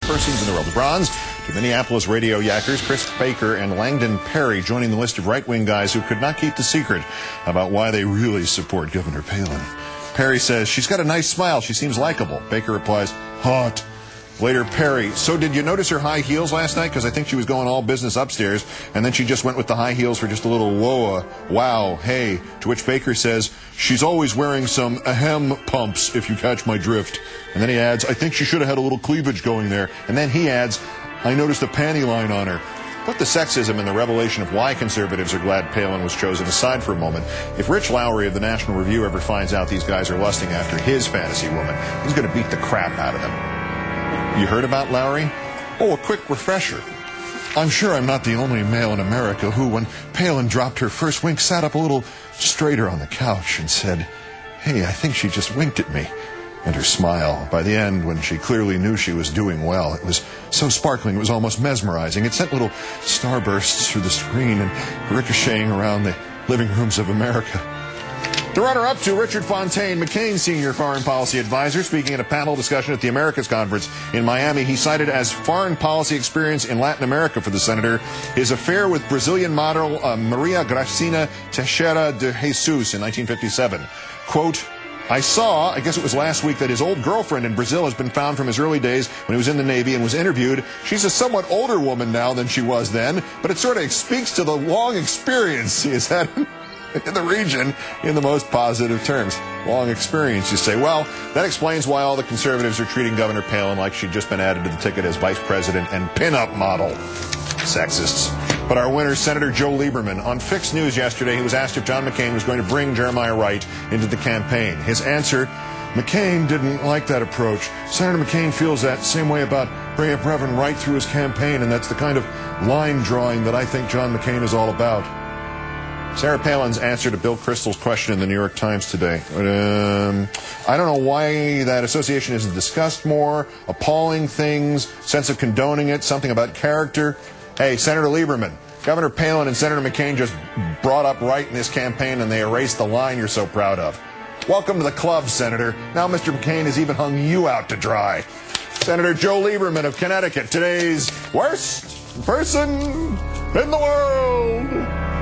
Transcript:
persons in the world. The bronze to Minneapolis radio yackers Chris Baker and Langdon Perry joining the list of right-wing guys who could not keep the secret about why they really support Governor Palin. Perry says, she's got a nice smile. She seems likable. Baker replies, hot. Later, Perry, so did you notice her high heels last night? Because I think she was going all business upstairs, and then she just went with the high heels for just a little whoa, wow, hey. To which Baker says, she's always wearing some ahem pumps, if you catch my drift. And then he adds, I think she should have had a little cleavage going there. And then he adds, I noticed a panty line on her. Put the sexism and the revelation of why conservatives are glad Palin was chosen aside for a moment. If Rich Lowry of the National Review ever finds out these guys are lusting after his fantasy woman, he's going to beat the crap out of them. You heard about Lowry? Oh, a quick refresher. I'm sure I'm not the only male in America who, when Palin dropped her first wink, sat up a little straighter on the couch and said, hey, I think she just winked at me. And her smile, by the end, when she clearly knew she was doing well, it was so sparkling it was almost mesmerizing. It sent little starbursts through the screen and ricocheting around the living rooms of America. The runner-up to Richard Fontaine, McCain's senior foreign policy advisor, speaking at a panel discussion at the Americas Conference in Miami. He cited as foreign policy experience in Latin America for the senator his affair with Brazilian model Maria Gracina Teixeira de Jesus in 1957. Quote, I guess it was last week, that his old girlfriend in Brazil has been found from his early days when he was in the Navy and was interviewed. She's a somewhat older woman now than she was then, but it sort of speaks to the long experience he has had in the region in the most positive terms. Long experience, you say. Well, that explains why all the conservatives are treating Governor Palin like she'd just been added to the ticket as vice president and pin-up model. Sexists. But our winner, Senator Joe Lieberman, on Fix News yesterday, he was asked if John McCain was going to bring Jeremiah Wright into the campaign. His answer, McCain didn't like that approach. Senator McCain feels that same way about bringing Reverend Wright through his campaign, and that's the kind of line drawing that I think John McCain is all about. Sarah Palin's answer to Bill Kristol's question in the New York Times today. I don't know why that association isn't discussed more. Appalling things, sense of condoning it, something about character. Hey, Senator Lieberman, Governor Palin and Senator McCain just brought up Wright in this campaign, and they erased the line you're so proud of. Welcome to the club, Senator. Now Mr. McCain has even hung you out to dry. Senator Joe Lieberman of Connecticut, today's worst person in the world.